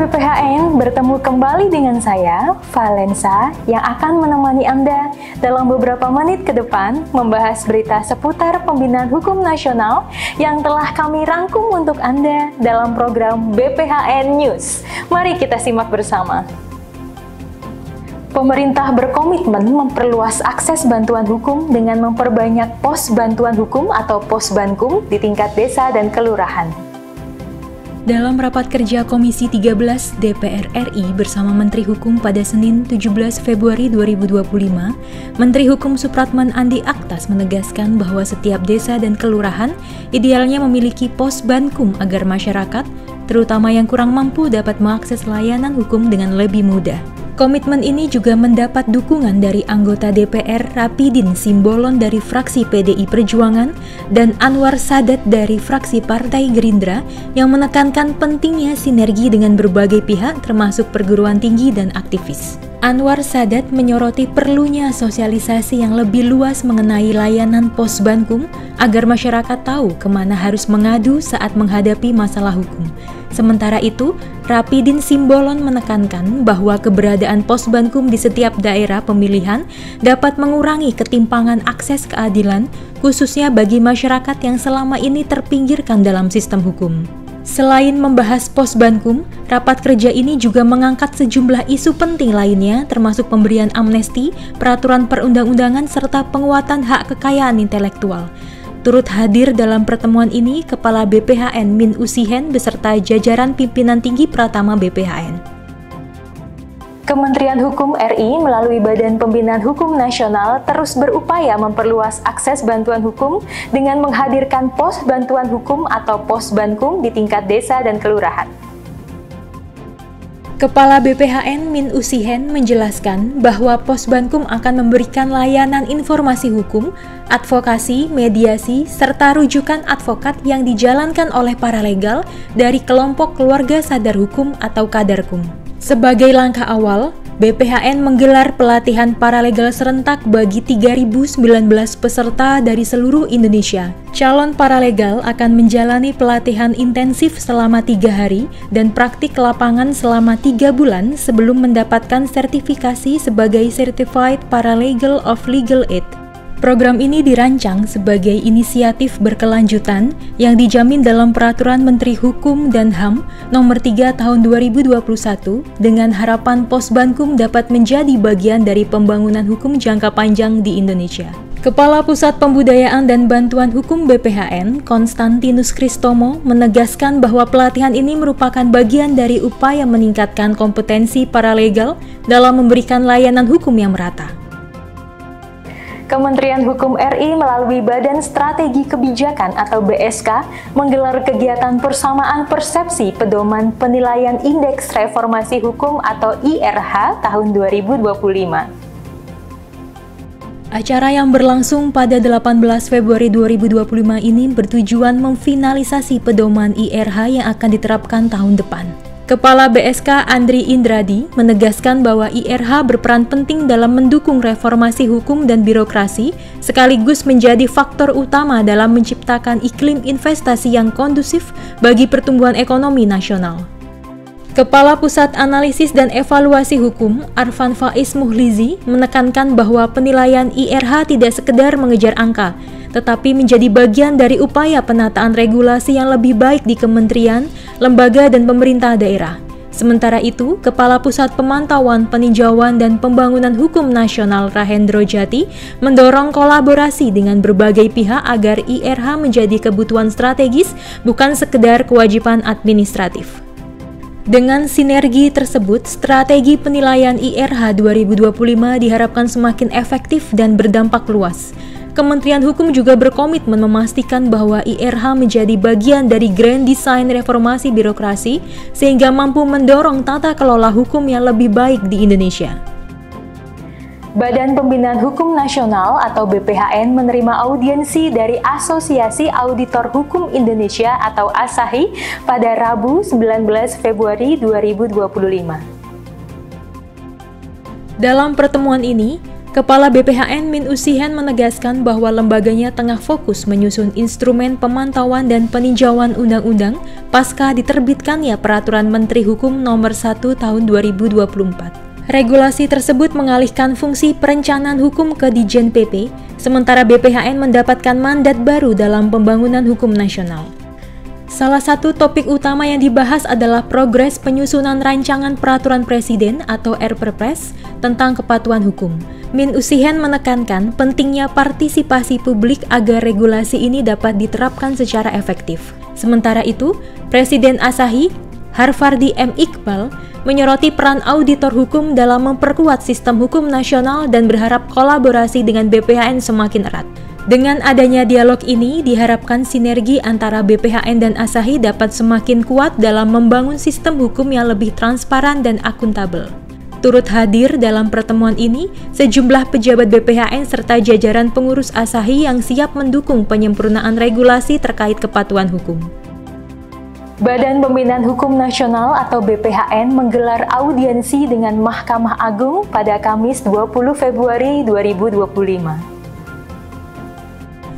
BPHN bertemu kembali dengan saya, Valensa, yang akan menemani Anda dalam beberapa menit ke depan membahas berita seputar pembinaan hukum nasional yang telah kami rangkum untuk Anda dalam program BPHN News. Mari kita simak bersama. Pemerintah berkomitmen memperluas akses bantuan hukum dengan memperbanyak pos bantuan hukum atau Posbankum di tingkat desa dan kelurahan. Dalam rapat kerja Komisi 13 DPR RI bersama Menteri Hukum pada Senin 17 Februari 2025, Menteri Hukum Supratman Andi Aktas menegaskan bahwa setiap desa dan kelurahan idealnya memiliki Posbankum agar masyarakat, terutama yang kurang mampu, dapat mengakses layanan hukum dengan lebih mudah. Komitmen ini juga mendapat dukungan dari anggota DPR Rapidin Simbolon dari fraksi PDI Perjuangan dan Anwar Sadat dari fraksi Partai Gerindra yang menekankan pentingnya sinergi dengan berbagai pihak termasuk perguruan tinggi dan aktivis. Anwar Sadat menyoroti perlunya sosialisasi yang lebih luas mengenai layanan Posbankum agar masyarakat tahu kemana harus mengadu saat menghadapi masalah hukum. Sementara itu, Rapidin Simbolon menekankan bahwa keberadaan Posbankum di setiap daerah pemilihan dapat mengurangi ketimpangan akses keadilan, khususnya bagi masyarakat yang selama ini terpinggirkan dalam sistem hukum. Selain membahas Posbankum, rapat kerja ini juga mengangkat sejumlah isu penting lainnya termasuk pemberian amnesti, peraturan perundang-undangan, serta penguatan hak kekayaan intelektual. Turut hadir dalam pertemuan ini Kepala BPHN Min Usihen beserta jajaran pimpinan tinggi Pratama BPHN. Kementerian Hukum RI melalui Badan Pembinaan Hukum Nasional terus berupaya memperluas akses bantuan hukum dengan menghadirkan pos bantuan hukum atau Posbankum di tingkat desa dan kelurahan. Kepala BPHN Min Usihen menjelaskan bahwa Posbankum akan memberikan layanan informasi hukum, advokasi, mediasi, serta rujukan advokat yang dijalankan oleh paralegal dari kelompok keluarga sadar hukum atau Kadarkum. Sebagai langkah awal, BPHN menggelar pelatihan paralegal serentak bagi 3.019 peserta dari seluruh Indonesia. Calon paralegal akan menjalani pelatihan intensif selama 3 hari dan praktik lapangan selama 3 bulan sebelum mendapatkan sertifikasi sebagai Certified Paralegal of Legal Aid. Program ini dirancang sebagai inisiatif berkelanjutan yang dijamin dalam Peraturan Menteri Hukum dan HAM Nomor 3 Tahun 2021 dengan harapan Posbankum dapat menjadi bagian dari pembangunan hukum jangka panjang di Indonesia. Kepala Pusat Pembudayaan dan Bantuan Hukum BPHN, Konstantinus Kristomo, menegaskan bahwa pelatihan ini merupakan bagian dari upaya meningkatkan kompetensi paralegal dalam memberikan layanan hukum yang merata. Kementerian Hukum RI melalui Badan Strategi Kebijakan atau BSK menggelar kegiatan persamaan persepsi pedoman penilaian Indeks Reformasi Hukum atau IRH tahun 2025. Acara yang berlangsung pada 18 Februari 2025 ini bertujuan memfinalisasi pedoman IRH yang akan diterapkan tahun depan. Kepala BSK Andri Indradi menegaskan bahwa IRH berperan penting dalam mendukung reformasi hukum dan birokrasi, sekaligus menjadi faktor utama dalam menciptakan iklim investasi yang kondusif bagi pertumbuhan ekonomi nasional. Kepala Pusat Analisis dan Evaluasi Hukum, Arfan Faiz Muhlizi, menekankan bahwa penilaian IRH tidak sekedar mengejar angka, tetapi menjadi bagian dari upaya penataan regulasi yang lebih baik di kementerian, lembaga, dan pemerintah daerah. Sementara itu, Kepala Pusat Pemantauan, Peninjauan, dan Pembangunan Hukum Nasional Rahendro Jati mendorong kolaborasi dengan berbagai pihak agar IRH menjadi kebutuhan strategis, bukan sekedar kewajiban administratif. Dengan sinergi tersebut, strategi penilaian IRH 2025 diharapkan semakin efektif dan berdampak luas. Kementerian Hukum juga berkomitmen memastikan bahwa IRH menjadi bagian dari grand design reformasi birokrasi sehingga mampu mendorong tata kelola hukum yang lebih baik di Indonesia. Badan Pembinaan Hukum Nasional atau BPHN menerima audiensi dari Asosiasi Auditor Hukum Indonesia atau ASAHI pada Rabu 19 Februari 2025. Dalam pertemuan ini, Kepala BPHN Min Usihen menegaskan bahwa lembaganya tengah fokus menyusun instrumen pemantauan dan peninjauan undang-undang pasca diterbitkannya Peraturan Menteri Hukum Nomor 1 Tahun 2024. Regulasi tersebut mengalihkan fungsi perencanaan hukum ke Ditjen PP, sementara BPHN mendapatkan mandat baru dalam pembangunan hukum nasional. Salah satu topik utama yang dibahas adalah progres penyusunan rancangan peraturan presiden atau RPRPres tentang kepatuhan hukum. Min Usihen menekankan pentingnya partisipasi publik agar regulasi ini dapat diterapkan secara efektif. Sementara itu, Presiden Asahi, Harfardi M. Iqbal, menyoroti peran auditor hukum dalam memperkuat sistem hukum nasional dan berharap kolaborasi dengan BPHN semakin erat. Dengan adanya dialog ini, diharapkan sinergi antara BPHN dan Asahi dapat semakin kuat dalam membangun sistem hukum yang lebih transparan dan akuntabel. Turut hadir dalam pertemuan ini, sejumlah pejabat BPHN serta jajaran pengurus Asahi yang siap mendukung penyempurnaan regulasi terkait kepatuhan hukum. Badan Pembinaan Hukum Nasional atau BPHN menggelar audiensi dengan Mahkamah Agung pada Kamis 20 Februari 2025.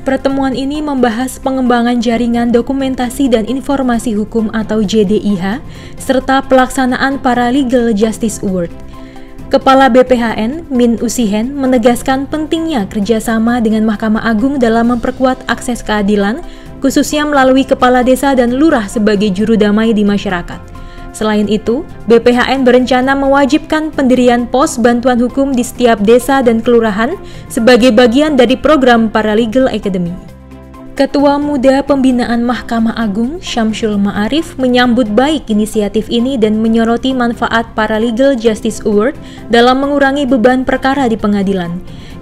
Pertemuan ini membahas pengembangan jaringan dokumentasi dan informasi hukum atau JDIH, serta pelaksanaan Paralegal Justice Award. Kepala BPHN, Min Usihen, menegaskan pentingnya kerjasama dengan Mahkamah Agung dalam memperkuat akses keadilan, khususnya melalui kepala desa dan lurah sebagai juru damai di masyarakat. Selain itu, BPHN berencana mewajibkan pendirian pos bantuan hukum di setiap desa dan kelurahan sebagai bagian dari program Paralegal Academy. Ketua Muda Pembinaan Mahkamah Agung, Syamsul Ma'arif, menyambut baik inisiatif ini dan menyoroti manfaat Paralegal Justice Award dalam mengurangi beban perkara di pengadilan.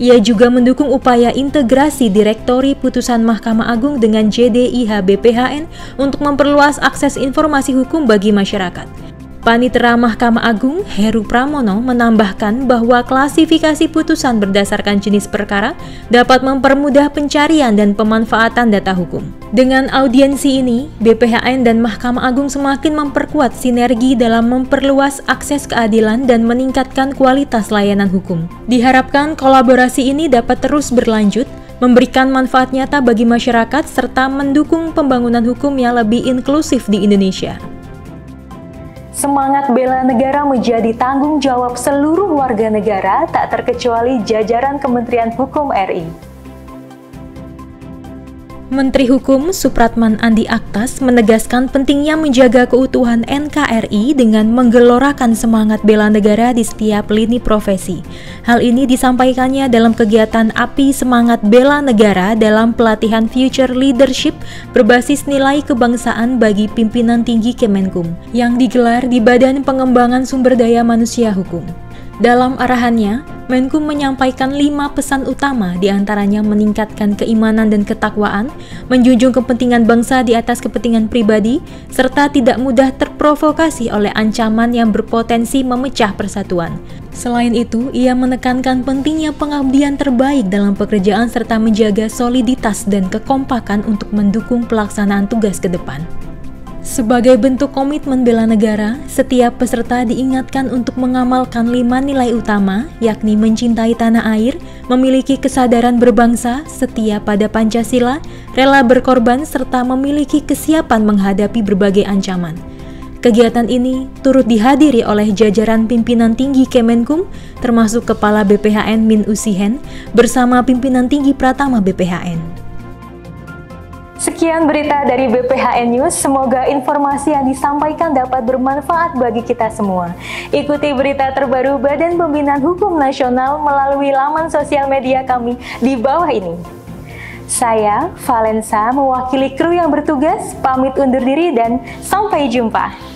Ia juga mendukung upaya integrasi Direktori Putusan Mahkamah Agung dengan JDIH BPHN untuk memperluas akses informasi hukum bagi masyarakat. Panitera Mahkamah Agung, Heru Pramono, menambahkan bahwa klasifikasi putusan berdasarkan jenis perkara dapat mempermudah pencarian dan pemanfaatan data hukum. Dengan audiensi ini, BPHN dan Mahkamah Agung semakin memperkuat sinergi dalam memperluas akses keadilan dan meningkatkan kualitas layanan hukum. Diharapkan kolaborasi ini dapat terus berlanjut, memberikan manfaat nyata bagi masyarakat, serta mendukung pembangunan hukum yang lebih inklusif di Indonesia. Semangat bela negara menjadi tanggung jawab seluruh warga negara, tak terkecuali jajaran Kementerian Hukum RI. Menteri Hukum Supratman Andi Aktas menegaskan pentingnya menjaga keutuhan NKRI dengan menggelorakan semangat bela negara di setiap lini profesi. Hal ini disampaikannya dalam kegiatan API Semangat Bela Negara dalam pelatihan Future Leadership berbasis nilai kebangsaan bagi pimpinan tinggi Kemenkum yang digelar di Badan Pengembangan Sumber Daya Manusia Hukum. Dalam arahannya, Menkum menyampaikan 5 pesan utama, diantaranya meningkatkan keimanan dan ketakwaan, menjunjung kepentingan bangsa di atas kepentingan pribadi, serta tidak mudah terprovokasi oleh ancaman yang berpotensi memecah persatuan. Selain itu, ia menekankan pentingnya pengabdian terbaik dalam pekerjaan serta menjaga soliditas dan kekompakan untuk mendukung pelaksanaan tugas ke depan. Sebagai bentuk komitmen bela negara, setiap peserta diingatkan untuk mengamalkan 5 nilai utama, yakni mencintai tanah air, memiliki kesadaran berbangsa, setia pada Pancasila, rela berkorban, serta memiliki kesiapan menghadapi berbagai ancaman. Kegiatan ini turut dihadiri oleh jajaran pimpinan tinggi Kemenkum, termasuk Kepala BPHN Min Usihen, bersama pimpinan tinggi Pratama BPHN. Sekian berita dari BPHN News, semoga informasi yang disampaikan dapat bermanfaat bagi kita semua. Ikuti berita terbaru Badan Pembinaan Hukum Nasional melalui laman sosial media kami di bawah ini. Saya, Valensa, mewakili kru yang bertugas, pamit undur diri dan sampai jumpa.